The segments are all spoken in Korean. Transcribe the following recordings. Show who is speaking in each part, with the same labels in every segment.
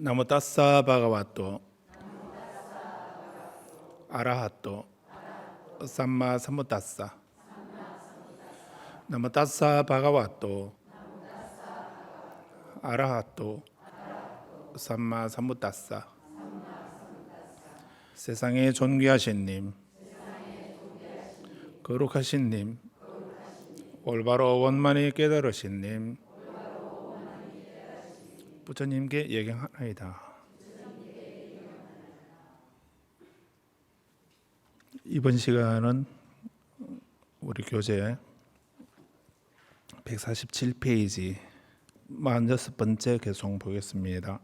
Speaker 1: ナモタッサーバガワトアラハトサンマサムタッサナモタッサーバガワトアラハトサンマサムタッサ세상에 존귀하신 님, 거룩하신 님, 올바로 원만히 깨달으신 님, 부처님께 예경하나이다. 이번 시간은 우리 교재 147페이지 46번째 개송 보겠습니다.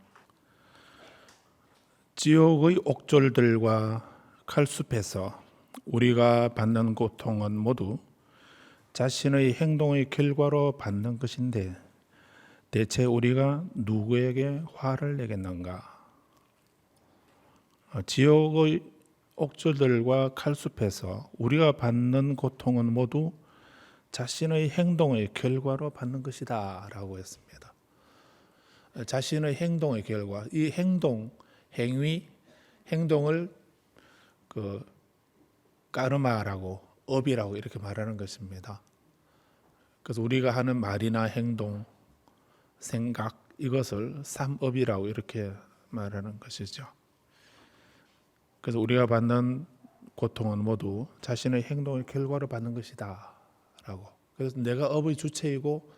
Speaker 1: 지옥의 옥졸들과 칼숲에서 우리가 받는 고통은 모두 자신의 행동의 결과로 받는 것인데 대체 우리가 누구에게 화를 내겠는가? 지옥의 옥졸들과 칼숲에서 우리가 받는 고통은 모두 자신의 행동의 결과로 받는 것이다 라고 했습니다. 자신의 행동의 결과, 이 행위, 행동을 까르마라고, 업이라고 이렇게 말하는 것입니다. 그래서 우리가 하는 말이나 행동, 생각, 이것을 삼업이라고 이렇게 말하는 것이죠. 그래서 우리가 받는 고통은 모두 자신의 행동의 결과로 받는 것이다 라고. 그래서 내가 업의 주체이고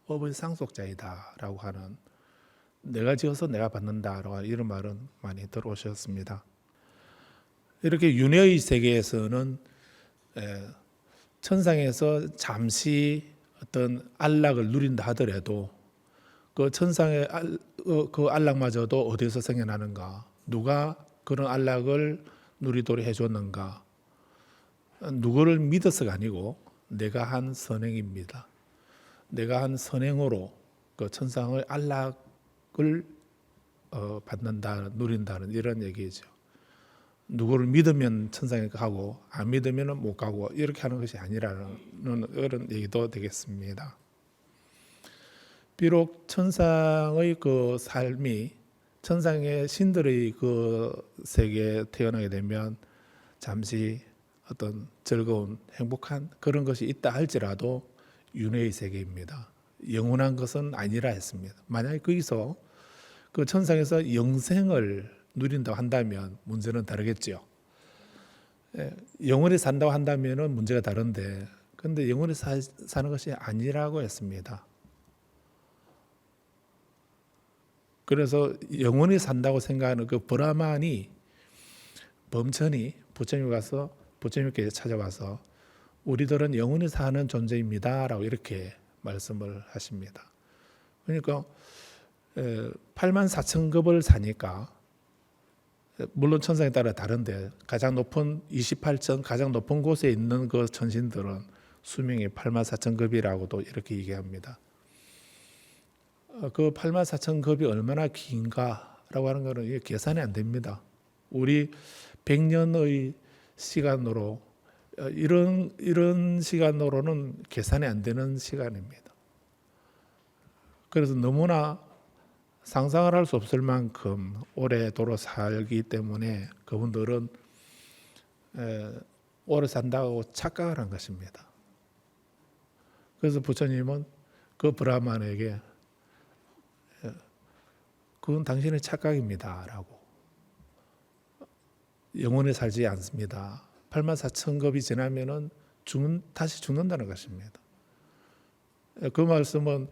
Speaker 1: 업의 상속자이다 라고 하는, 내가 지어서 내가 받는다라고 하는 이런 말은 많이 들어오셨습니다. 이렇게 윤회의 세계에서는 천상에서 잠시 어떤 안락을 누린다 하더라도 그 천상의 그 안락마저도 어디서 생겨나는가? 누가 그런 안락을 누리도록 해줬는가? 누구를 믿어서가 아니고 내가 한 선행입니다. 내가 한 선행으로 그 천상의 안락을 받는다, 누린다는 이런 얘기죠. 누구를 믿으면 천상에 가고 안 믿으면 못 가고 이렇게 하는 것이 아니라는 그런 얘기도 되겠습니다. 비록 천상의 그 삶이, 천상의 신들의 그 세계에 태어나게 되면 잠시 어떤 즐거운 행복한 그런 것이 있다 할지라도 윤회의 세계입니다. 영원한 것은 아니라 했습니다. 만약에 거기서 그 천상에서 영생을 누린다고 한다면 문제는 다르겠죠. 영원히 산다고 한다면 문제가 다른데, 그런데 영원히 사는 것이 아니라고 했습니다. 그래서 영원히 산다고 생각하는 그 브라만이, 범천이 부처님께 찾아와서 우리들은 영원히 사는 존재입니다 라고 이렇게 말씀을 하십니다. 그러니까 84,000급을 사니까, 물론 천상에 따라 다른데 가장 높은 28천, 가장 높은 곳에 있는 그 천신들은 수명이 84,000급이라고도 이렇게 얘기합니다. 그 84,000급이 얼마나 긴가라고 하는 것은 이게 계산이 안 됩니다. 우리 100년의 시간으로, 이런 시간으로는 계산이 안 되는 시간입니다. 그래서 너무나 상상을 할 수 없을 만큼 오래도록 살기 때문에 그분들은 오래 산다고 착각을 한 것입니다. 그래서 부처님은 그 브라만에게 그건 당신의 착각입니다 라고, 영원히 살지 않습니다. 84,000급이 지나면은 다시 죽는다는 것입니다. 그 말씀은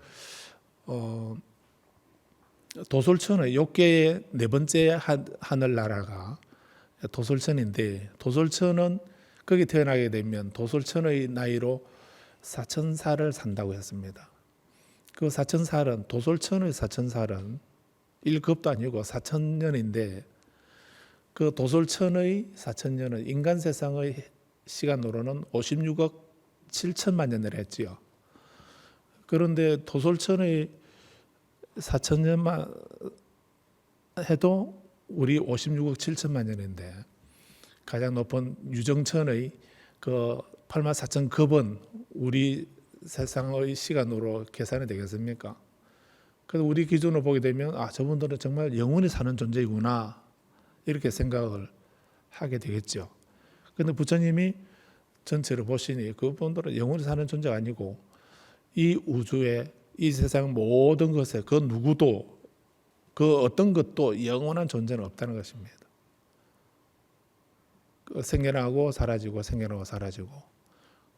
Speaker 1: 도솔천의 욕계의 네 번째 하늘나라가 도솔천인데, 도솔천은 거기 태어나게 되면 도솔천의 나이로 4,000살을 산다고 했습니다. 그 4,000살은, 도솔천의 4,000살은 1급도 아니고 4,000년인데 그 도솔천의 4,000년은 인간 세상의 시간으로는 56억 7천만 년을 했지요. 그런데 도솔천의 4,000년만 해도 우리 56억 7천만 년인데 가장 높은 유정천의 그 84,000급은 우리 세상의 시간으로 계산이 되겠습니까? 그래서 우리 기준으로 보게 되면 저분들은 정말 영원히 사는 존재이구나 이렇게 생각을 하게 되겠죠. 그런데 부처님이 전체를 보시니 그분들은 영원히 사는 존재가 아니고 이 우주에 이 세상 모든 것에 그 누구도 그 어떤 것도 영원한 존재는 없다는 것입니다. 생겨나고 사라지고 생겨나고 사라지고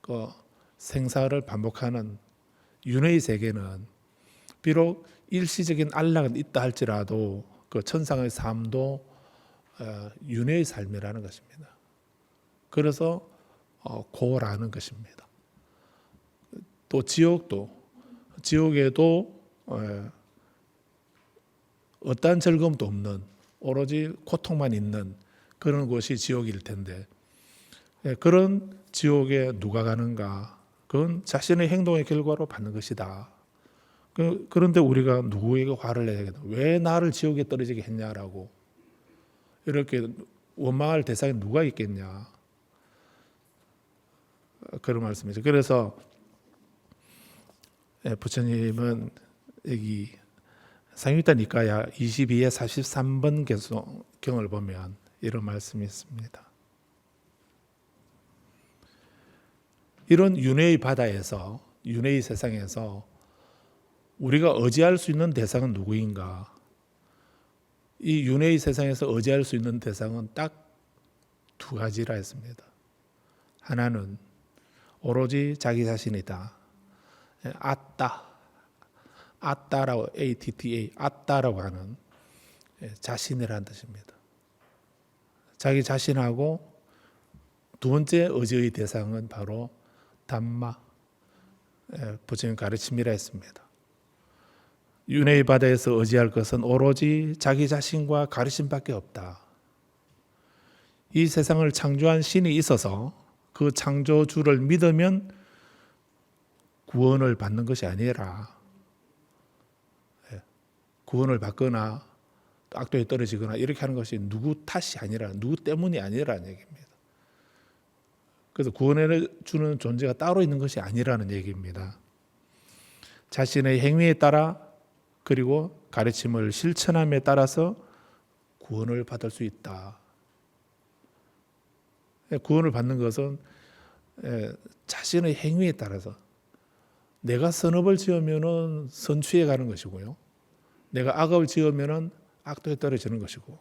Speaker 1: 그 생사를 반복하는 윤회의 세계는 비록 일시적인 안락은 있다 할지라도 그 천상의 삶도 윤회의 삶이라는 것입니다. 그래서 고라는 것입니다. 또 지옥에도 어떠한 즐거움도 없는 오로지 고통만 있는 그런 곳이 지옥일 텐데 그런 지옥에 누가 가는가? 그건 자신의 행동의 결과로 받는 것이다. 그런데 우리가 누구에게 화를 내겠다? 왜 나를 지옥에 떨어지게 했냐라고 이렇게 원망할 대상이 누가 있겠냐? 그런 말씀이죠. 그래서 부처님은 여기 상유타 니까야 22의 43번 경을 보면 이런 말씀이 있습니다. 이런 윤회의 바다에서 윤회의 세상에서 우리가 의지할 수 있는 대상은 누구인가? 이 윤회의 세상에서 의지할 수 있는 대상은 딱 두 가지라 했습니다. 하나는 오로지 자기 자신이다. 아따라고 ATTA 아따라고 하는 자신이라는 뜻입니다. 자기 자신하고 두 번째 의지의 대상은 바로 담마 부처님 가르침이라 했습니다. 윤회의 바다에서 의지할 것은 오로지 자기 자신과 가르침밖에 없다. 이 세상을 창조한 신이 있어서 그 창조주를 믿으면 구원을 받는 것이 아니라 구원을 받거나 악도에 떨어지거나 이렇게 하는 것이 누구 탓이 아니라 누구 때문이 아니라는 얘기입니다. 그래서 구원을 주는 존재가 따로 있는 것이 아니라는 얘기입니다. 자신의 행위에 따라 그리고 가르침을 실천함에 따라서 구원을 받을 수 있다. 구원을 받는 것은 자신의 행위에 따라서 내가 선업을 지으면 선취해 가는 것이고요. 내가 악업을 지으면 악도에 떨어지는 것이고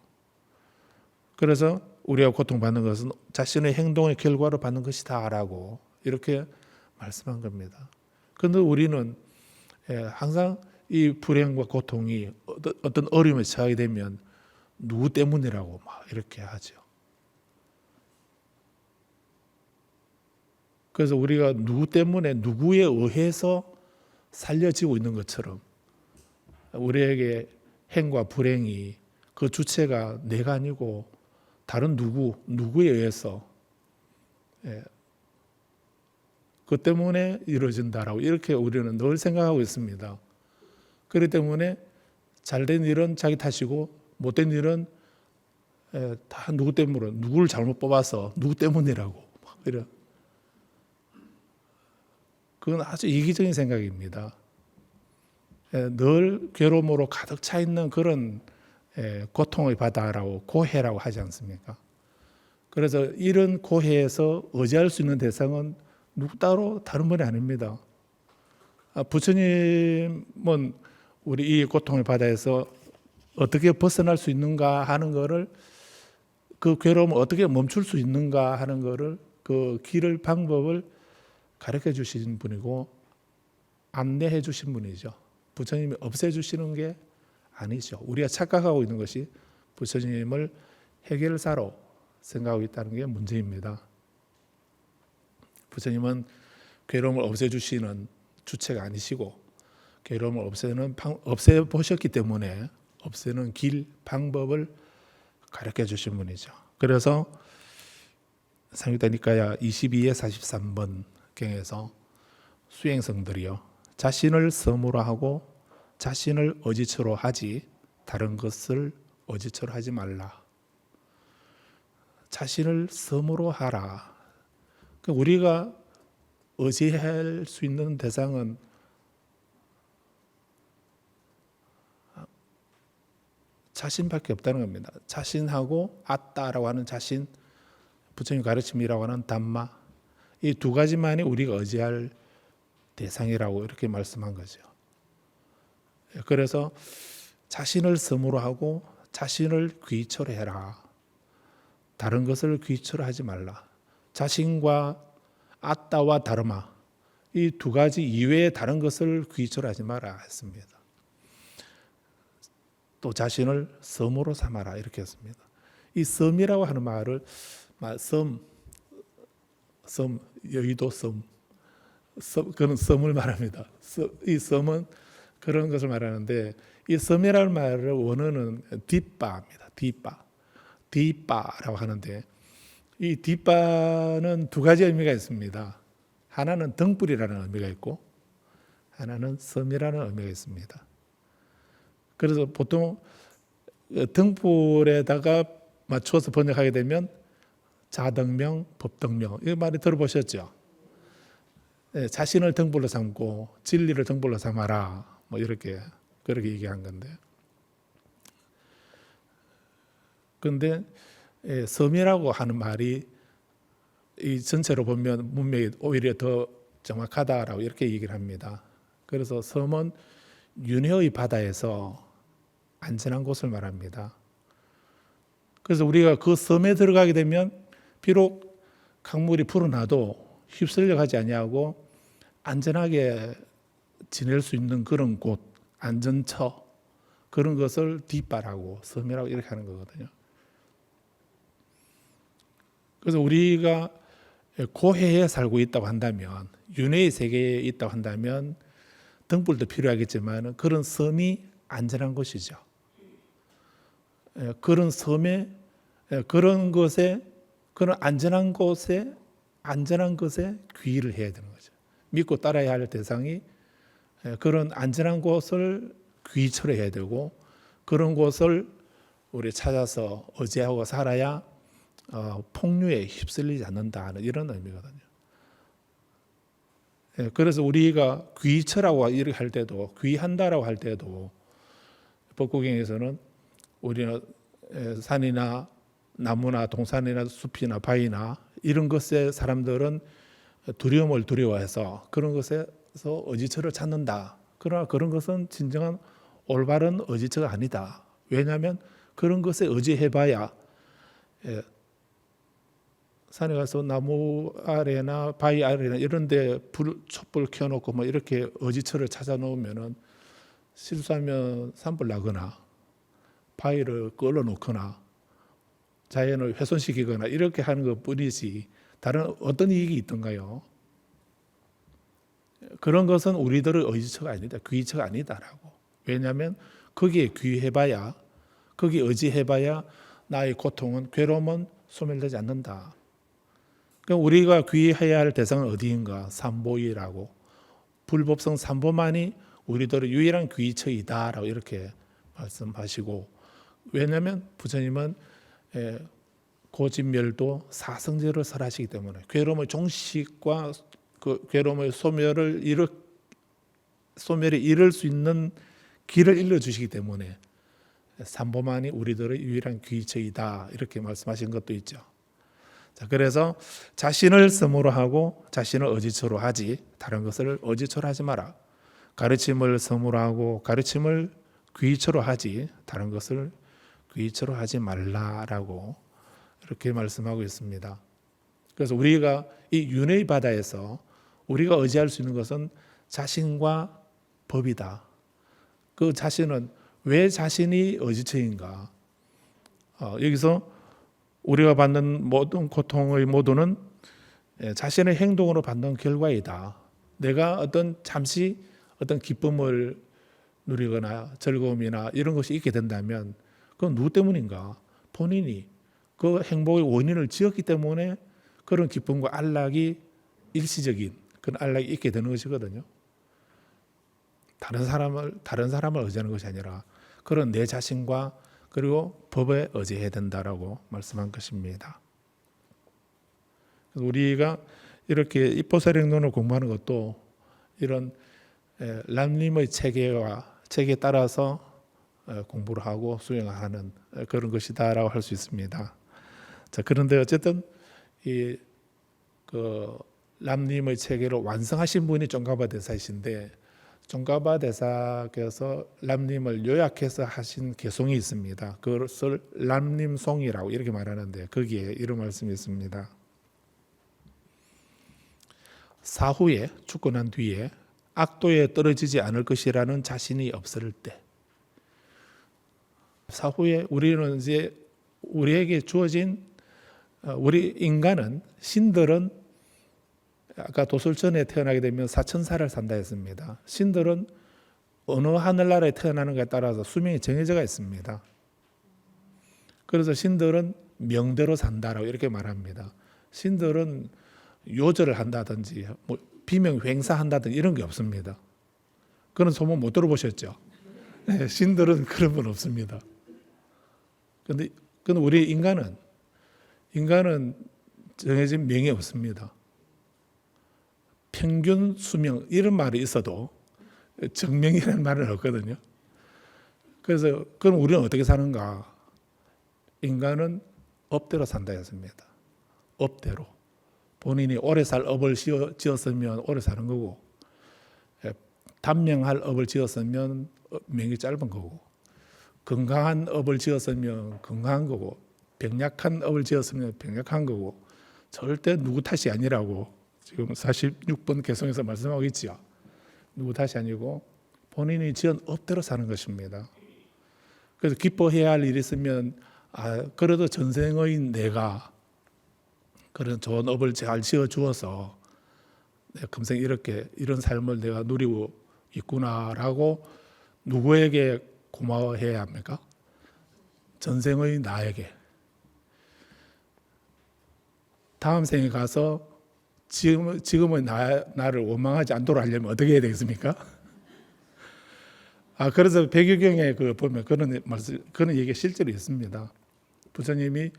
Speaker 1: 그래서 우리가 고통받는 것은 자신의 행동의 결과로 받는 것이다 라고 이렇게 말씀한 겁니다. 그런데 우리는 항상 이 불행과 고통이 어떤 어려움에 처하게 되면 누구 때문이라고 막 이렇게 하죠. 그래서 우리가 누구 때문에 누구에 의해서 살려지고 있는 것처럼 우리에게 행과 불행이 그 주체가 내가 아니고 다른 누구에 의해서 그 때문에 이루어진다라고 이렇게 우리는 늘 생각하고 있습니다. 그렇기 때문에 잘된 일은 자기 탓이고 못된 일은 다 누구 때문에 누구를 잘못 뽑아서 누구 때문이라고 이런 그건 아주 이기적인 생각입니다. 늘 괴로움으로 가득 차 있는 그런 고통의 바다라고 고해라고 하지 않습니까? 그래서 이런 고해에서 의지할 수 있는 대상은 누구 따로 다른 분이 아닙니다. 부처님은 우리 이 고통의 바다에서 어떻게 벗어날 수 있는가 하는 거를 그 괴로움을 어떻게 멈출 수 있는가 하는 거를 그 길을 방법을 가르쳐 주신 분이고 안내해 주신 분이죠. 부처님이 없애주시는 게 아니죠. 우리가 착각하고 있는 것이 부처님을 해결사로 생각하고 있다는 게 문제입니다. 부처님은 괴로움을 없애주시는 주체가 아니시고 괴로움을 없애보셨기 때문에 없애는 길, 방법을 가르쳐 주신 분이죠. 그래서 상유타 니까야 22의 43번 경에서 수행성들이요 자신을 섬으로 하고 자신을 어지처로 하지 다른 것을 어지처로 하지 말라. 자신을 섬으로 하라. 우리가 의지할 수 있는 대상은 자신밖에 없다는 겁니다. 자신하고 아따라고 하는 자신, 부처님 가르침이라고 하는 담마, 이 두 가지만이 우리가 의지할 대상이라고 이렇게 말씀한 거죠. 그래서 자신을 섬으로 하고 자신을 귀처로 해라. 다른 것을 귀처로 하지 말라. 자신과 아따와 다르마, 이 두 가지 이외에 다른 것을 귀처로 하지 마라 했습니다. 또 자신을 섬으로 삼아라 이렇게 했습니다. 이 섬이라고 하는 말을 섬, 여의도 섬, 그런 섬을 말합니다. 이 섬은 그런 것을 말하는데, 이 섬이라는 말을 원어는 뒷바입니다. 뒷바라고 하는데, 이 뒷바는 두 가지 의미가 있습니다. 하나는 등불이라는 의미가 있고 하나는 섬이라는 의미가 있습니다. 그래서 보통 등불에다가 맞춰서 번역하게 되면 자등명, 법등명, 이 말이 들어보셨죠? 네, 자신을 등불로 삼고 진리를 등불로 삼아라, 뭐 이렇게 그렇게 얘기한 건데, 그런데 섬이라고 하는 말이 이 전체로 보면 문맥이 오히려 더 정확하다라고 이렇게 얘기를 합니다. 그래서 섬은 윤회의 바다에서 안전한 곳을 말합니다. 그래서 우리가 그 섬에 들어가게 되면 비록 강물이 불어나도 휩쓸려 가지 아니하고 안전하게 지낼 수 있는 그런 곳, 안전처, 그런 것을 뒷바라고 섬이라고 이렇게 하는 거거든요. 그래서 우리가 고해에 살고 있다고 한다면, 윤회의 세계에 있다고 한다면 등불도 필요하겠지만 그런 섬이 안전한 곳이죠. 그런 섬에, 그런 것에, 그런 안전한 것에 귀의를 해야 되는 거죠. 믿고 따라야 할 대상이 그런 안전한 곳을 귀처로 해야 되고, 그런 곳을 우리 찾아서 의지하고 살아야 폭류에 휩쓸리지 않는다는 이런 의미거든요. 그래서 우리가 귀처라고 이렇게 할 때도, 귀한다라고 할 때도 법국경에서는 우리는 산이나 나무나 동산이나 숲이나 바위나 이런 것에 사람들은 두려움을 두려워해서 그런 것에서 의지처를 찾는다. 그러나 그런 것은 진정한 올바른 의지처가 아니다. 왜냐하면 그런 것에 의지해봐야 산에 가서 나무 아래나 바위 아래나 이런 데 촛불 켜놓고 뭐 이렇게 의지처를 찾아 놓으면은 실수하면 산불 나거나 바위를 끌어 놓거나 자연을 훼손시키거나 이렇게 하는 것 뿐이지 다른 어떤 이익이 있던가요? 그런 것은 우리들의 의지처가 아니다. 귀처가 아니다라고. 왜냐하면 거기에 귀해봐야, 거기에 의지해봐야 나의 고통은, 괴로움은 소멸되지 않는다. 그러니까 우리가 귀해야 할 대상은 어디인가? 삼보이라고. 불법성 삼보만이 우리들의 유일한 귀처이다라고 이렇게 말씀하시고, 왜냐하면 부처님은 고진멸도 사성제를 설하시기 때문에 괴로움의 종식과 그 괴로움의 소멸이 이룰 수 있는 길을 일러주시기 때문에 삼보만이 우리들의 유일한 귀처이다 이렇게 말씀하신 것도 있죠. 자, 그래서 자신을 섬으로 하고 자신을 의지처로 하지, 다른 것을 의지처로 하지 마라. 가르침을 섬으로 하고 가르침을 귀처로 하지, 다른 것을 귀처로 하지 말라라고 이렇게 말씀하고 있습니다. 그래서 우리가 이 윤회의 바다에서 우리가 의지할 수 있는 것은 자신과 법이다. 그 자신은 왜 자신이 의지처인가? 여기서 우리가 받는 모든 고통의 모두는 자신의 행동으로 받는 결과이다. 내가 잠시 어떤 기쁨을 누리거나 즐거움이나 이런 것이 있게 된다면 그건 누구 때문인가? 본인이 그 행복의 원인을 지었기 때문에 그런 기쁨과 안락이 일시적인 그런 안락이 있게 되는 것이거든요. 다른 사람을 의지하는 것이 아니라 그런 내 자신과 그리고 법에 의지해야 된다라고 말씀한 것입니다. 우리가 이렇게 입보살행론을 공부하는 것도 이런 람님의 체계에 따라서 공부를 하고 수행하는 그런 것이다라고 할 수 있습니다. 자, 그런데 어쨌든 이 그 람님의 체계를 완성하신 분이 쫑가바 대사이신데, 쫑가바 대사께서 람님을 요약해서 하신 개송이 있습니다. 그것을 람님송이라고 이렇게 말하는데 거기에 이런 말씀이 있습니다. 사후에 죽고 난 뒤에 악도에 떨어지지 않을 것이라는 자신이 없을 때, 사후에 우리는 이제 우리에게 주어진 우리 인간은, 신들은 아까 도술전에 태어나게 되면 4,000살을 산다 했습니다. 신들은 어느 하늘나라에 태어나는가에 따라서 수명이 정해져 있습니다. 그래서 신들은 명대로 산다라고 이렇게 말합니다. 신들은 요절을 한다든지 뭐 비명 횡사한다든지 이런 게 없습니다. 그런 소문 못 들어보셨죠? 네, 신들은 그런 건 없습니다. 근데 우리 인간은 정해진 명이 없습니다. 평균 수명 이런 말이 있어도 정명이라는 말은 없거든요. 그래서 그럼 우리는 어떻게 사는가? 인간은 업대로 산다 했습니다. 업대로. 본인이 오래 살 업을 지었으면 오래 사는 거고, 단명할 업을 지었으면 명이 짧은 거고, 건강한 업을 지었으면 건강한 거고, 병약한 업을 지었으면 병약한 거고, 절대 누구 탓이 아니라고 지금 46번 개송에서 말씀하고 있지요. 누구 탓이 아니고 본인이 지은 업대로 사는 것입니다. 그래서 기뻐해야 할 일이 있으면 그래도 전생의 내가 그런 좋은 업을 잘 지어 주어서 내가 금생 이런 삶을 내가 누리고 있구나라고 누구에게 고마워해야 합니까? 전생의 나에게. 다음 생에 가서 지금의 나를 원망하지 않도록 하려면 어떻게 해야 되겠습니까? 그래서 백유경에 보면 그런 얘기가 실제로 있습니다. 부처님이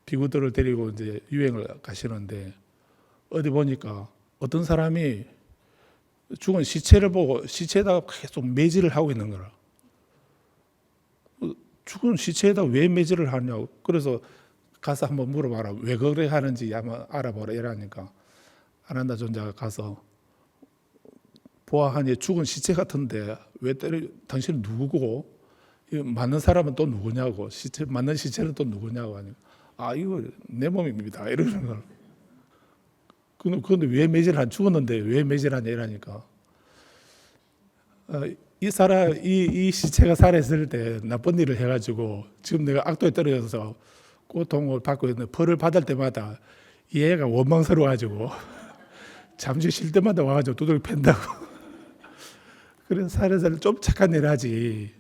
Speaker 1: 비구들을 데리고 이제 유행을 가시는데 어디 보니까 어떤 사람이 죽은 시체를 보고 시체에다가 계속 매질을 하고 있는 거라. 죽은 시체에다 왜 매질을 하냐고. 그래서 가서 한번 물어봐라. 왜 그래 하는지 한번 알아보라 이러니까 아난다 존자가 가서 보아하니 죽은 시체 같은데 왜 때려? 당신은 누구고? 맞는 사람은 또 누구냐고. 맞는 시체는 또 누구냐고 하니까 이거 내 몸입니다 이러는 걸. 근데 왜 매질한 죽었는데 왜 매질하냐 이러니까 이 시체가 살아있을 때 나쁜 일을 해가지고 지금 내가 악도에 떨어져서 고통을 받고 있는 벌을 받을 때마다 이 애가 원망스러워가지고 잠시 쉴 때마다 와가지고 두들겨 팬다고. 그래서 살아서 좀 착한 일 하지.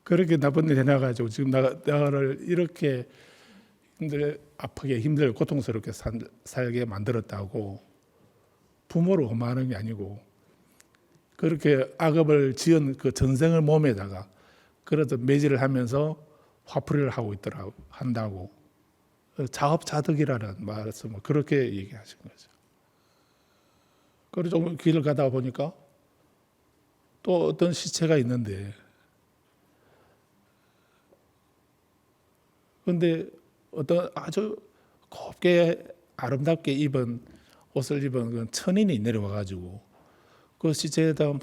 Speaker 1: 그렇게 나쁜 일 해놔가지고 지금 나를 이렇게 아프게 힘들게 고통스럽게 살게 만들었다고 부모를 원망하는 게 아니고 그렇게 악업을 지은 그 전생을 몸에다가 그래서 매질을 하면서 화풀이를 하고 한다고 자업자득이라는 말씀 그렇게 얘기하신 거죠. 그래서 좀 길을 가다가 보니까 또 어떤 시체가 있는데 근데 어떤 아주 곱게 아름답게 옷을 입은 천인이 내려와가지고 그 시체에다 막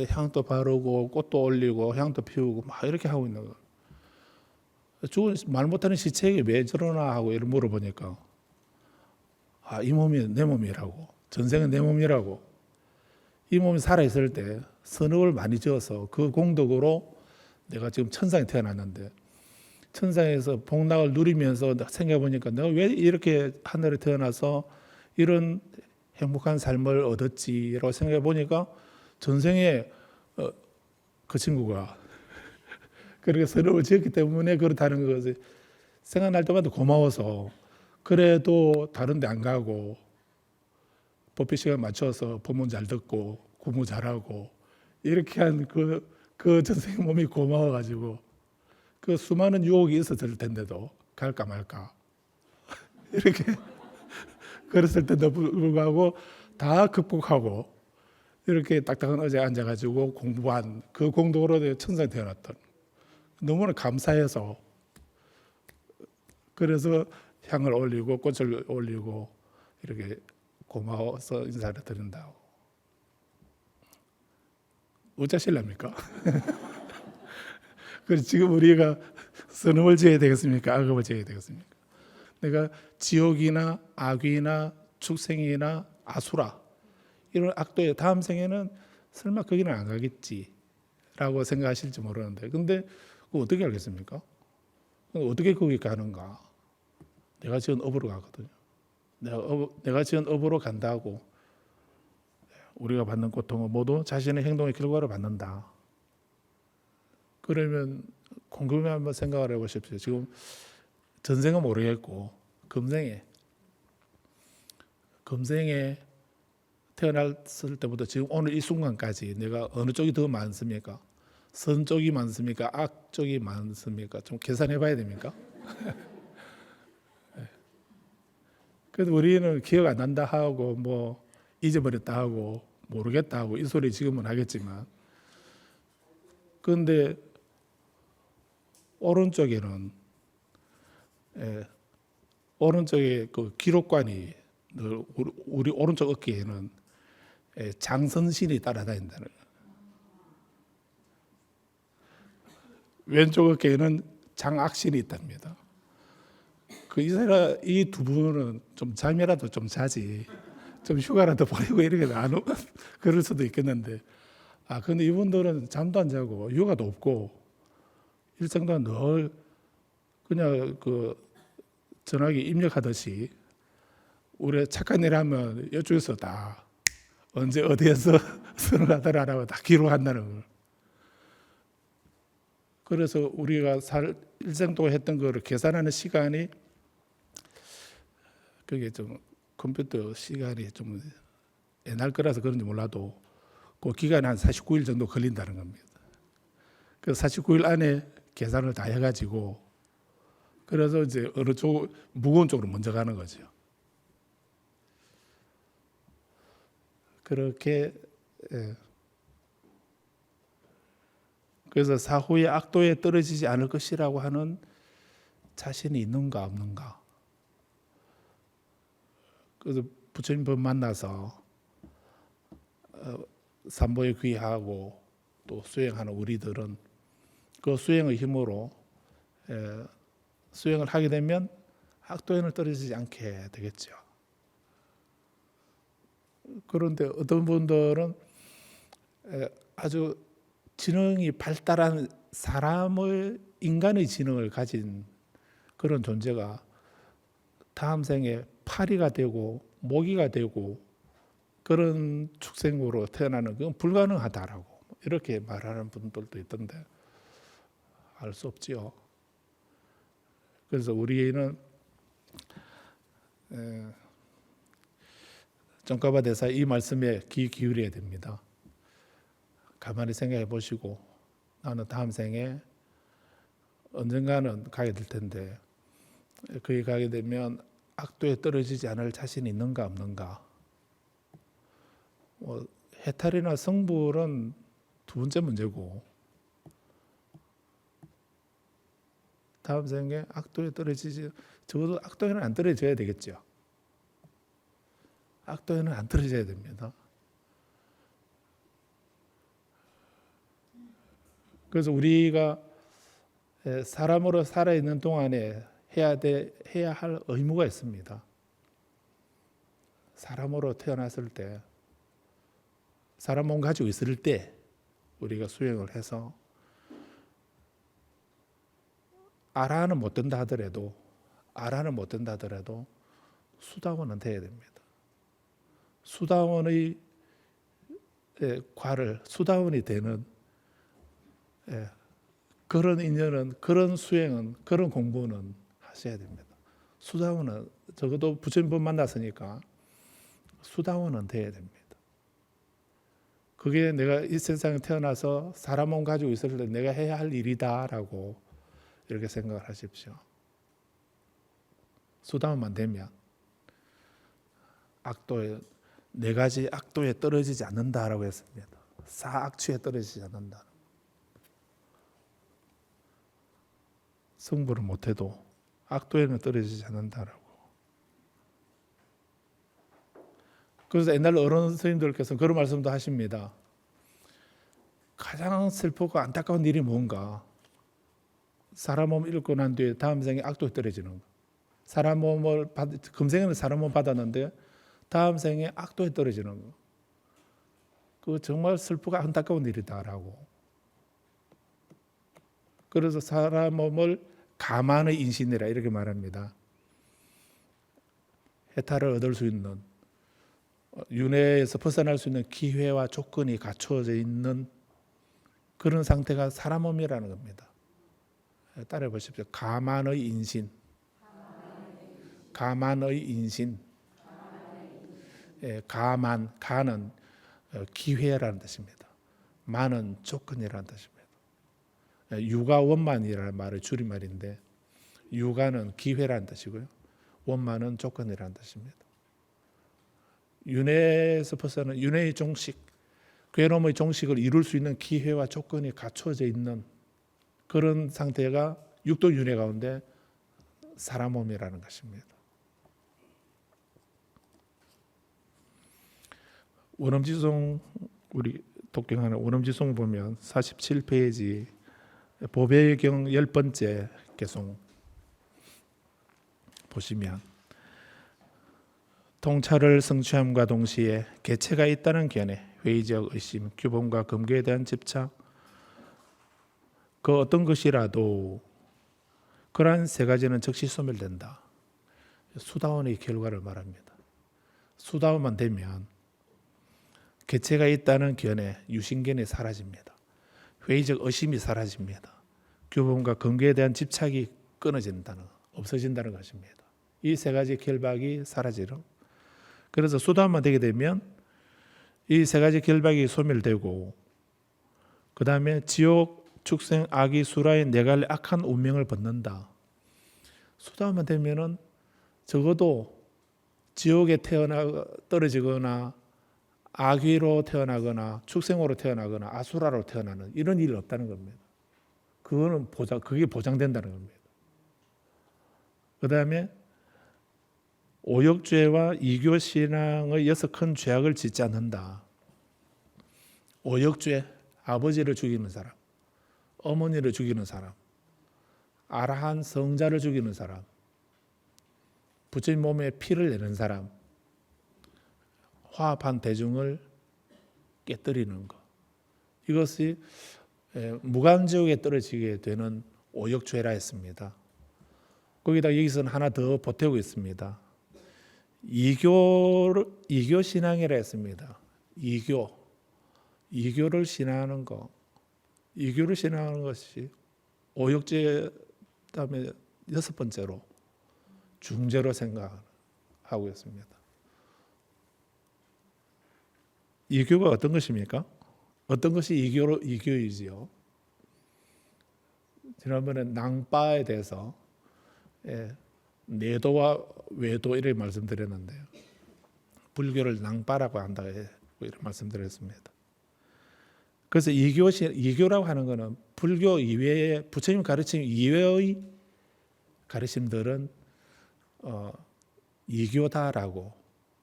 Speaker 1: 향도 바르고 꽃도 올리고 향도 피우고 막 이렇게 하고 있는 거예요. 죽은 말 못하는 시체에게 왜 저러나 하고 이렇게 물어보니까 이 몸이 내 몸이라고, 전생은 내 몸이라고. 이 몸이 살아있을 때 선업을 많이 지어서 그 공덕으로 내가 지금 천상에 태어났는데 천상에서 복락을 누리면서 생각해보니까 내가 왜 이렇게 하늘에 태어나서 이런 행복한 삶을 얻었지라고 생각해보니까 전생에 그 친구가 그렇게 선업을 지었기 때문에 그렇다는 것을 생각날 때마다 고마워서 그래도 다른 데 안 가고 법회 시간 맞춰서 법문 잘 듣고 공부 잘하고 이렇게 한 그 전생 몸이 고마워가지고 그 수많은 유혹이 있었을 텐데도 갈까 말까 이렇게 그랬을 때도 불구하고 다 극복하고 이렇게 딱딱한 의자에 앉아가지고 공부한 그 공덕으로 천상에 태어났던 너무나 감사해서 그래서 향을 올리고 꽃을 올리고 이렇게 고마워서 인사를 드린다고. 어쩌실랍니까? 그래서 지금 우리가 선음을 지어야 되겠습니까? 악업을 지어야 되겠습니까? 내가 지옥이나 악이나 축생이나 아수라 이런 악도의 다음 생에는 설마 거기는 안 가겠지라고 생각하실지 모르는데, 근데 그거 어떻게 알겠습니까? 어떻게 거기 가는가? 내가 지은 업으로 가거든요. 내가 지은 업으로 간다고 우리가 받는 고통은 모두 자신의 행동의 결과로 받는다. 그러면 곰곰이 한번 생각을 해보십시오. 지금 전생은 모르겠고 금생에 태어났을 때부터 지금 오늘 이 순간까지 내가 어느 쪽이 더 많습니까? 선 쪽이 많습니까? 악 쪽이 많습니까? 좀 계산해 봐야 됩니까? 그래서 우리는 기억 안 난다 하고 뭐 잊어버렸다 하고 모르겠다 하고 이 소리 지금은 하겠지만, 그런데 오른쪽에는 오른쪽에 그 기록관이 우리 오른쪽 어깨에는 장선신이 따라다닌다는 거예요. 왼쪽 어깨에는 장악신이 있답니다. 이 두 분은 좀 잠이라도 좀 자지, 좀 휴가라도 보내고 이렇게 안 그럴 수도 있겠는데, 근데 이분들은 잠도 안 자고 휴가도 없고 일정 동안 늘 그냥 그 전화기 입력하듯이 우리 착한 일 하면 이쪽에서 다 언제 어디에서 선언하더라라고 다 기록한다는 걸. 그래서 우리가 일생 동안 했던 거를 계산하는 시간이, 그게 좀 컴퓨터 시간이 좀 옛날 거라서 그런지 몰라도 그 기간이 한 49일 정도 걸린다는 겁니다. 그 49일 안에 계산을 다 해가지고, 그래서 이제 어느 쪽 무거운 쪽으로 먼저 가는 거죠. 그렇게 그래서 사후의 악도에 떨어지지 않을 것이라고 하는 자신이 있는가 없는가. 그래서 부처님 법 만나서 삼보에 귀하고 또 수행하는 우리들은 그 수행의 힘으로 수행을 하게 되면 악도에는 떨어지지 않게 되겠죠. 그런데 어떤 분들은 아주 지능이 발달한 인간의 지능을 가진 그런 존재가 다음 생에 파리가 되고 모기가 되고 그런 축생으로 태어나는 건 불가능하다라고 이렇게 말하는 분들도 있던데, 알 수 없지요. 그래서 우리는 정가바 대사 이 말씀에 귀 기울여야 됩니다. 가만히 생각해 보시고, 나는 다음 생에 언젠가는 가게 될 텐데 거기 가게 되면 악도에 떨어지지 않을 자신이 있는가 없는가. 해탈이나 성불은 두 번째 문제고, 다음 생에 악도에 떨어지지, 적어도 악도에는 안 떨어져야 되겠죠. 악도에는 안 떨어져야 됩니다. 그래서 우리가 사람으로 살아있는 동안에 해야 할 의무가 있습니다. 사람으로 태어났을 때, 사람 몸 가지고 있을 때 우리가 수행을 해서 아라는 못 된다 하더라도 수다원은 돼야 됩니다. 수다원의 과를, 수다원이 되는 그런 인연은, 그런 수행은, 그런 공부는 하셔야 됩니다. 수다원은 적어도 부처님 법 만났으니까 수다원은 돼야 됩니다. 그게 내가 이 세상에 태어나서 사람 몸 가지고 있을 때 내가 해야 할 일이다라고 이렇게 생각을 하십시오. 수다원만 되면 악도에, 네 가지 악도에 떨어지지 않는다라고 했습니다. 사악취에 떨어지지 않는다. 승부를 못해도 악도에는 떨어지지 않는다라고. 그래서 옛날 어른 선생님들께서 그런 말씀도 하십니다. 가장 슬프고 안타까운 일이 뭔가? 사람 몸을 잃고 난 뒤에 다음 생에 악도에 떨어지는 거. 사람 몸을 금생에는 사람 몸 받았는데 다음 생에 악도에 떨어지는 거. 그 정말 슬프고 안타까운 일이다라고. 그래서 사람 몸을 가만의 인신이라 이렇게 말합니다. 해탈을 얻을 수 있는, 윤회에서 벗어날 수 있는 기회와 조건이 갖추어져 있는 그런 상태가 사람 몸이라는 겁니다. 따라해 보십시오. 가만의 인신. 가만의 인신. 가만, 가는 기회라는 뜻입니다. 만은 조건이라는 뜻입니다. 유가 원만이라는 말의 줄임말인데, 유가는 기회라는 뜻이고요, 원만은 조건이라는 뜻입니다. 윤회에서 벗어나는 윤회의 종식, 괴로움의 종식을 이룰 수 있는 기회와 조건이 갖춰져 있는 그런 상태가 육도 윤회 가운데 사람 몸이라는 것입니다. 원엄지송, 우리 독경하는 원엄지송 보면 47페이지 보배경 10번째 개송 보시면, 통찰을 성취함과 동시에 개체가 있다는 견해, 회의적 의심, 규범과 금계에 대한 집착, 그 어떤 것이라도 그러한 세 가지는 즉시 소멸된다. 수다원의 결과를 말합니다. 수다원만 되면 개체가 있다는 견해, 유신견이 사라집니다. 회의적 의심이 사라집니다. 규범과 근거에 대한 집착이 끊어진다는, 없어진다는 것입니다. 이 세 가지 결박이 사라지는. 그래서 수다원만 되게 되면 이 세 가지 결박이 소멸되고, 그 다음에 지옥, 축생, 악의, 수라의 네 갈래 악한 운명을 벗는다. 수다원만 되면은 적어도 지옥에 떨어지거나 악의로 태어나거나 축생으로 태어나거나 아수라로 태어나는 이런 일이 없다는 겁니다. 그게 보장된다는 겁니다. 그 다음에 오역죄와 이교신앙의 6큰 죄악을 짓지 않는다. 오역죄, 아버지를 죽이는 사람, 어머니를 죽이는 사람, 아라한 성자를 죽이는 사람, 부처님 몸에 피를 내는 사람, 화합한 대중을 깨뜨리는 것, 이것이 무간지옥에 떨어지게 되는 오역죄라 했습니다. 거기다 여기서는 하나 더 보태고 있습니다. 이교 신앙이라 했습니다. 이교를 신앙하는 것, 이교를 신앙하는 것이 오역죄 다음에 6번째로 중죄로 생각하고 있습니다. 이교가 어떤 것입니까? 어떤 것이 이교이지요? 지난번에 낭빠에 대해서 내도와 외도 이렇게 말씀드렸는데요. 불교를 낭빠라고 한다 이렇게 말씀드렸습니다. 그래서 이교라고 하는 것은 불교 이외의 부처님 가르침 이외의 가르침들은 이교다라고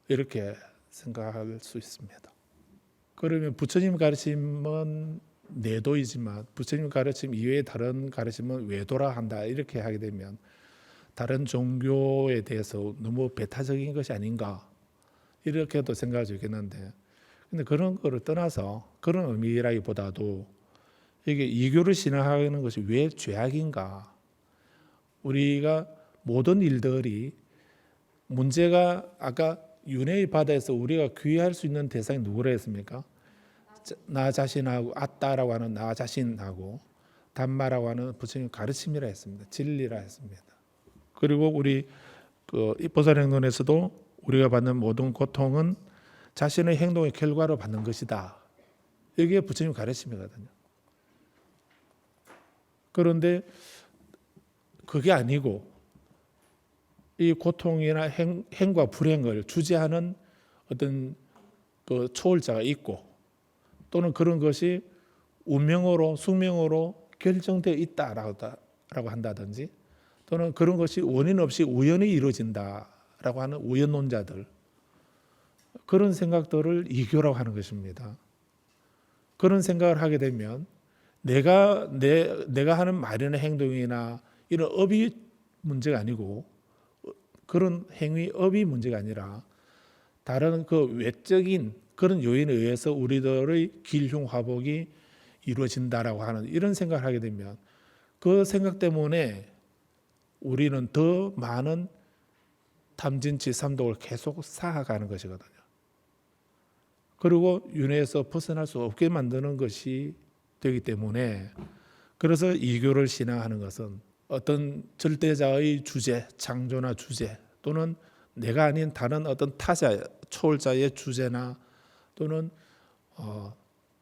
Speaker 1: 이렇게 생각할 수 있습니다. 그러면 부처님 가르침은 내도이지만 부처님 가르침 이외의 다른 가르침은 외도라 한다 이렇게 하게 되면 다른 종교에 대해서 너무 배타적인 것이 아닌가 이렇게도 생각할 수 있겠는데, 근데 그런 거를 떠나서 그런 의미라기보다도 이게 이교를 신앙하는 것이 왜 죄악인가? 우리가 모든 일들이 문제가 아까 윤회의 바다에서 우리가 귀의할 수 있는 대상이 누구라 했습니까? 나 자신하고 아따라고 하는 나 자신하고 담마라고 하는 부처님 가르침이라 했습니다. 진리라 했습니다. 그리고 우리 보살행론에서도 우리가 받는 모든 고통은 자신의 행동의 결과로 받는 것이다. 이게 부처님 가르침이거든요. 그런데 그게 아니고 이 고통이나 행과 불행을 주재하는 어떤 그 초월자가 있고, 또는 그런 것이 운명으로 숙명으로 결정되어 있다라고 한다든지, 또는 그런 것이 원인 없이 우연히 이루어진다라고 하는 우연론자들, 그런 생각들을 이교라고 하는 것입니다. 그런 생각을 하게 되면 내가 하는 말이나 행동이나 이런 업이 문제가 아니고, 그런 행위 업이 문제가 아니라 다른 그 외적인 그런 요인에 의해서 우리들의 길흉화복이 이루어진다라고 하는 이런 생각을 하게 되면, 그 생각 때문에 우리는 더 많은 탐진치 삼독을 계속 쌓아가는 것이거든요. 그리고 윤회에서 벗어날 수 없게 만드는 것이 되기 때문에, 그래서 이교를 신앙하는 것은 어떤 절대자의 주제, 창조나 주제, 또는 내가 아닌 다른 어떤 타자, 초월자의 주제나, 또는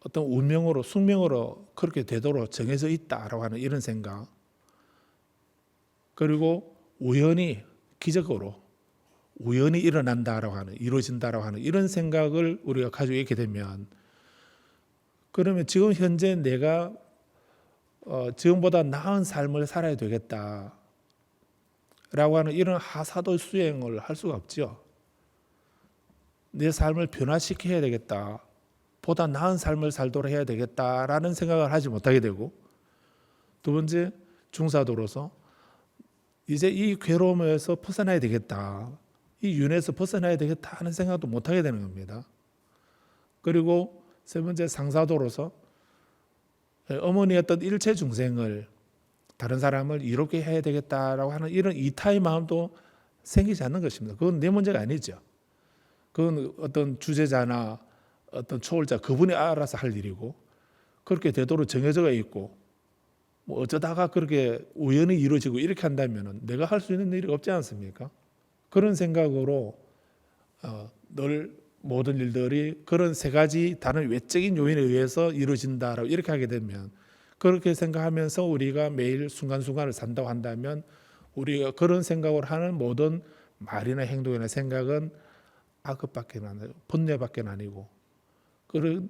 Speaker 1: 어떤 운명으로, 숙명으로 그렇게 되도록 정해져 있다라고 하는 이런 생각, 그리고 우연히, 기적으로 우연히 일어난다라고 하는, 이루어진다라고 하는 이런 생각을 우리가 가지고 있게 되면, 그러면 지금 현재 내가 지금보다 나은 삶을 살아야 되겠다라고 하는 이런 하사도 수행을 할 수가 없죠. 내 삶을 변화시켜야 되겠다, 보다 나은 삶을 살도록 해야 되겠다라는 생각을 하지 못하게 되고, 두 번째, 중사도로서 이제 이 괴로움에서 벗어나야 되겠다, 이 윤회에서 벗어나야 되겠다 하는 생각도 못하게 되는 겁니다. 그리고 세 번째, 상사도로서 어머니였던 일체 중생을, 다른 사람을 이롭게 해야 되겠다라고 하는 이런 이타의 마음도 생기지 않는 것입니다. 그건 내 문제가 아니죠. 그건 어떤 주제자나 어떤 초월자, 그분이 알아서 할 일이고, 그렇게 되도록 정해져 있고, 뭐 어쩌다가 그렇게 우연히 이루어지고 이렇게 한다면 내가 할 수 있는 일이 없지 않습니까? 그런 생각으로 늘 모든 일들이 그런 세 가지 다른 외적인 요인에 의해서 이루어진다라고 이렇게 하게 되면, 그렇게 생각하면서 우리가 매일 순간순간을 산다고 한다면, 우리가 그런 생각을 하는 모든 말이나 행동이나 생각은 악업밖에 아니고 번뇌밖에 아니고, 그런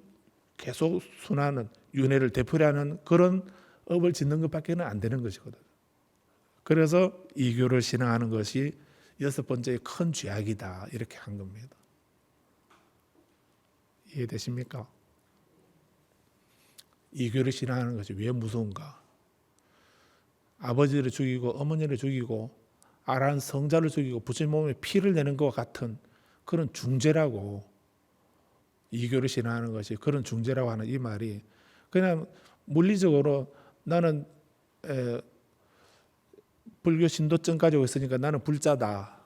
Speaker 1: 계속 순환은 윤회를 되풀이하는 그런 업을 짓는 것밖에는 안 되는 것이거든요. 그래서 이교를 신앙하는 것이 여섯 번째 큰 죄악이다, 이렇게 한 겁니다. 이해되십니까? 이교를 신앙하는 것이 왜 무서운가? 아버지를 죽이고 어머니를 죽이고 아란 성자를 죽이고 부처님 몸에 피를 내는 것과 같은 그런 중죄라고, 이교를 신앙하는 것이 그런 중죄라고 하는 이 말이, 그냥 물리적으로 나는 불교 신도증 가지고 있으니까 나는 불자다,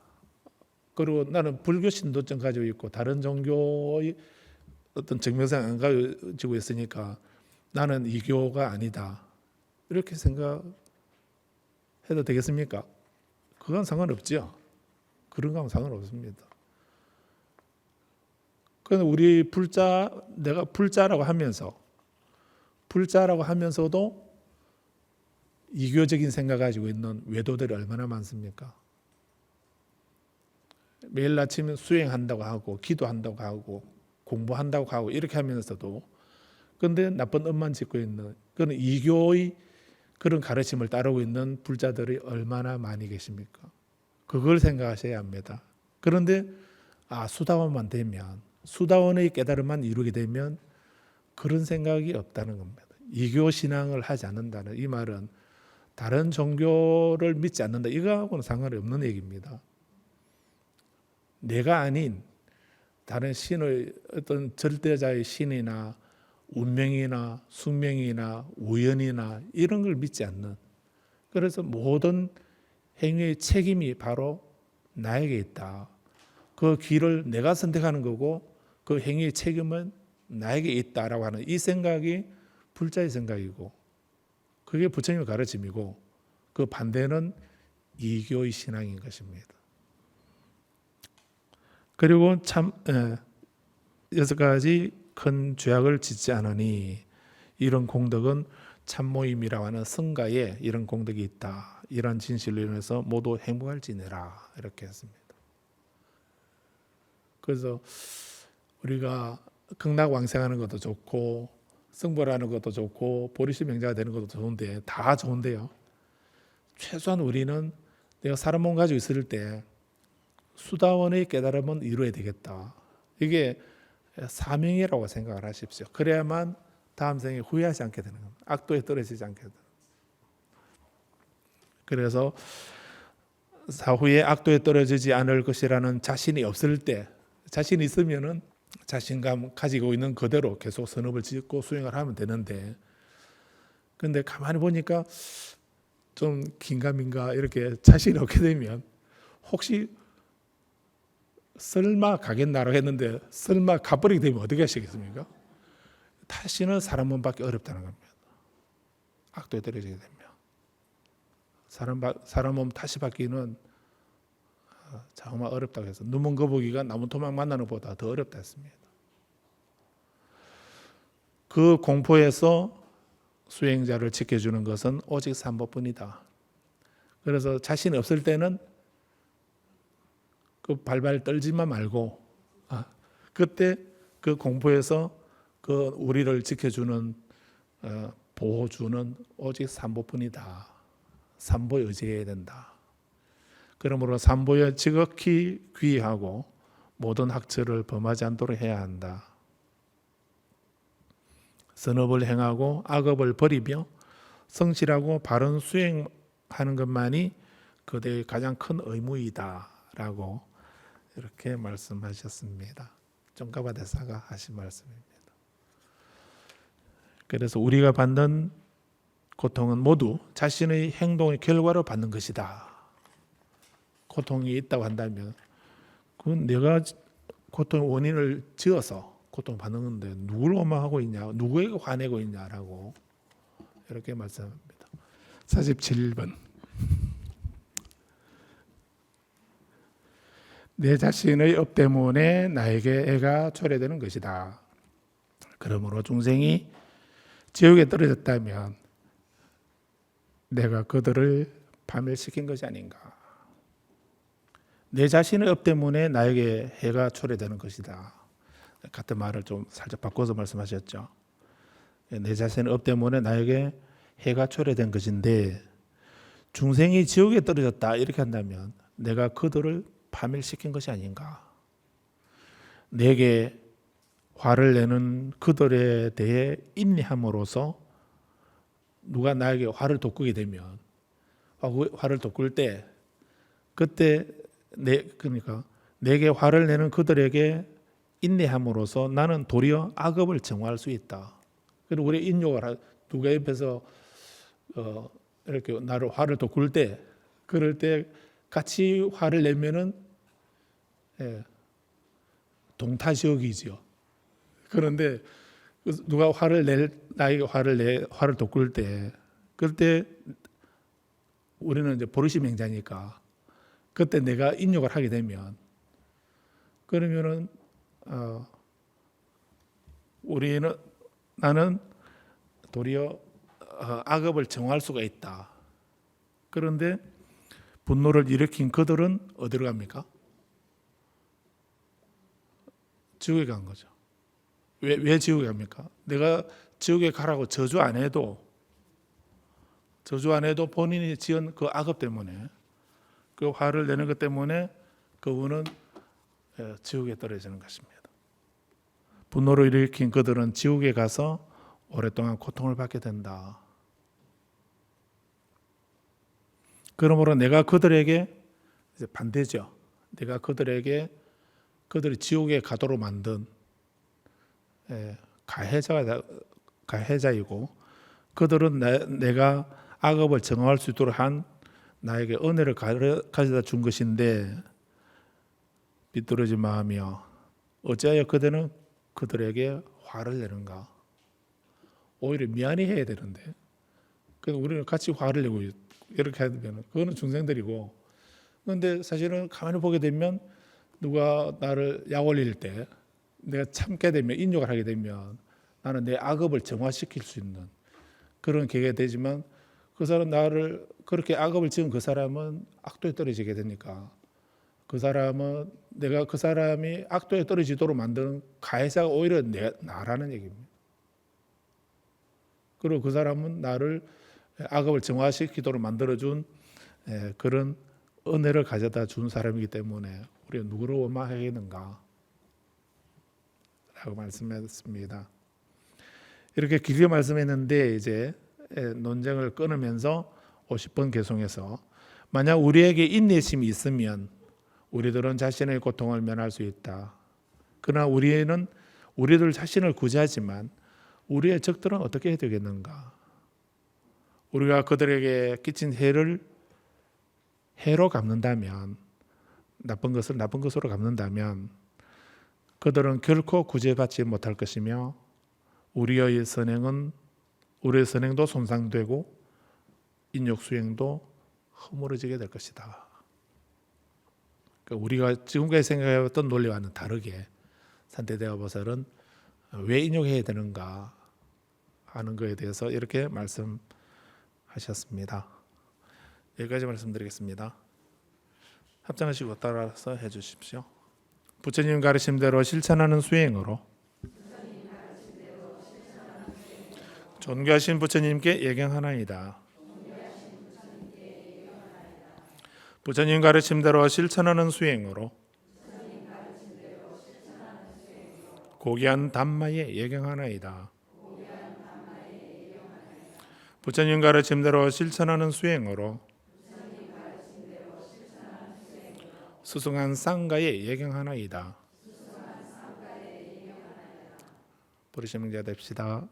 Speaker 1: 그리고 나는 불교 신도증 가지고 있고 다른 종교의 어떤 증명상 안 가지고 있으니까 나는 이교가 아니다, 이렇게 생각해도 되겠습니까? 그건 상관없죠. 그런 거 하면 상관없습니다. 그런데 우리 내가 불자라고 하면서도 이교적인 생각 가지고 있는 외도들이 얼마나 많습니까? 매일 아침 수행한다고 하고 기도한다고 하고 공부한다고 하고 이렇게 하면서도, 그런데 나쁜 업만 짓고 있는 그런 이교의 그런 가르침을 따르고 있는 불자들이 얼마나 많이 계십니까? 그걸 생각하셔야 합니다. 그런데 수다원만 되면, 수다원의 깨달음만 이루게 되면 그런 생각이 없다는 겁니다. 이교 신앙을 하지 않는다는 이 말은 다른 종교를 믿지 않는다, 이거하고는 상관이 없는 얘기입니다. 내가 아닌 다른 신의 어떤 절대자의 신이나 운명이나 숙명이나 우연이나 이런 걸 믿지 않는, 그래서 모든 행위의 책임이 바로 나에게 있다, 그 길을 내가 선택하는 거고 그 행위의 책임은 나에게 있다라고 하는 이 생각이 불자의 생각이고, 그게 부처님의 가르침이고, 그 반대는 이교의 신앙인 것입니다. 그리고 여섯 가지 큰 죄악을 짓지 않으니 이런 공덕은 참모임이라고 하는 성가에 이런 공덕이 있다, 이런 진실로 인해서 모두 행복할지니라, 이렇게 했습니다. 그래서 우리가 극락왕생하는 것도 좋고 성불하는 것도 좋고 보리시 명자가 되는 것도 좋은데, 다 좋은데요, 최소한 우리는 내가 사람 몸 가지고 있을 때 수다원의 깨달음은 이루어야 되겠다. 이게 사명이라고 생각을 하십시오. 그래야만 다음 생에 후회하지 않게 되는 겁니다. 악도에 떨어지지 않게 되는. 그래서 사후에 악도에 떨어지지 않을 것이라는 자신이 없을 때, 자신이 있으면은 자신감 가지고 있는 그대로 계속 선업을 짓고 수행을 하면 되는데, 근데 가만히 보니까 좀 긴가민가 이렇게 자신이 없게 되면 혹시 설마 가겠나라고 했는데 설마 가버리게 되면 어떻게 하시겠습니까? 다시는 사람 몸 받기 어렵다는 겁니다. 악도에 떨어지게 되면 사람 몸 다시 받기는 정말 어렵다고 해서 눈먼 거북이가 나무 토막 만나는 것보다 더 어렵다 했습니다. 그 공포에서 수행자를 지켜주는 것은 오직 삼보뿐이다. 그래서 자신이 없을 때는 그 발발 떨지만 말고 그때 그 공포에서 그 우리를 지켜주는 보호주는 오직 삼보뿐이다. 삼보에 의지해야 된다. 그러므로 삼보에 지극히 귀의하고 모든 학처를 범하지 않도록 해야 한다. 선업을 행하고 악업을 버리며 성실하고 바른 수행하는 것만이 그대의 가장 큰 의무이다라고 이렇게 말씀하셨습니다. 종가바 대사가 하신 말씀입니다. 그래서 우리가 받는 고통은 모두 자신의 행동의 결과로 받는 것이다. 고통이 있다고 한다면 그건 내가 고통의 원인을 지어서 고통받는 건데 누굴 원망하고 있냐, 누구에게 화내고 있냐라고 이렇게 말씀합니다. 47번 내 자신의 업 때문에 나에게 애가 초래되는 것이다. 그러므로 중생이 지옥에 떨어졌다면 내가 그들을 파멸시킨 것이 아닌가. 내 자신의 업 때문에 나에게 해가 초래되는 것이다. 같은 말을 좀 살짝 바꿔서 말씀하셨죠. 내 자신의 업 때문에 나에게 해가 초래된 것인데 중생이 지옥에 떨어졌다 이렇게 한다면 내가 그들을 파멸시킨 것이 아닌가. 내게 화를 내는 그들에 대해 인내함으로써 누가 나에게 화를 돋구게 되면 화를 돋굴 때 그때 그러니까 내게 화를 내는 그들에게 인내함으로써 나는 도리어 악업을 정화할 수 있다. 그리고 우리 인욕을 누가 옆에서 이렇게 나를 화를 돋굴 때 그럴 때 같이 화를 내면은 동타지옥이지요. 그런데 누가 나에게 화를 돋굴 때 그때 우리는 이제 버릇이 맹자니까 그때 내가 인욕을 하게 되면 그러면은 나는 도리어 악업을 정화할 수가 있다. 그런데 분노를 일으킨 그들은 어디로 갑니까? 지옥에 간 거죠. 왜 지옥에 갑니까? 내가 지옥에 가라고 저주 안 해도 본인이 지은 그 악업 때문에 그 화를 내는 것 때문에 그분은 지옥에 떨어지는 것입니다. 분노를 일으킨 그들은 지옥에 가서 오랫동안 고통을 받게 된다. 그러므로 내가 그들에게 이제 반대죠. 내가 그들이 지옥에 가도록 만든 가해자이고 그들은 내가 악업을 정화할 수 있도록 한 나에게 은혜를 가져다 준 것인데 비뚤어진 마음이여 어찌하여 그들에게 화를 내는가. 오히려 미안해해야 되는데 그래서 우리는 같이 화를 내고 이렇게 하면 그거는 중생들이고 그런데 사실은 가만히 보게 되면 누가 나를 약 올릴 때 내가 참게 되면 인욕을 하게 되면 나는 내 악업을 정화시킬 수 있는 그런 계기가 되지만 그 사람 나를 그렇게 악업을 지은 그 사람은 악도에 떨어지게 되니까 그 사람은 내가 그 사람이 악도에 떨어지도록 만드는 가해자가 오히려 나라는 얘기입니다. 그리고 그 사람은 나를 악업을 정화시키도록 만들어준 그런 은혜를 가져다 준 사람이기 때문에 우리가 누구를 원망하겠는가 라고 말씀했습니다. 이렇게 길게 말씀했는데 이제 논쟁을 끊으면서 50번 계속해서 만약 우리에게 인내심이 있으면 우리들은 자신의 고통을 면할 수 있다. 그러나 우리는 우리들 자신을 구제하지만 우리의 적들은 어떻게 해야 되겠는가? 우리가 그들에게 끼친 해를 해로 갚는다면, 나쁜 것을 나쁜 것으로 갚는다면 그들은 결코 구제받지 못할 것이며 우리의 선행도 손상되고 인욕 수행도 허물어지게 될 것이다. 그러니까 우리가 지금까지 생각해왔던 논리와는 다르게 산태대와보살은 왜 인욕해야 되는가 하는 것에 대해서 이렇게 말씀하셨습니다. 여기까지 말씀드리겠습니다. 합장하시고 따라서 해주십시오. 부처님 가르침대로 실천하는 수행으로 존귀하신 부처님께 예경하나이다. 부처님 가르침대로 실천하는 수행으로 고귀한 담마에 예경하나이다. 부처님 가르침대로 실천하는 수행으로 수승한 상가에 예경하나이다. 부르시는 자 됩시다.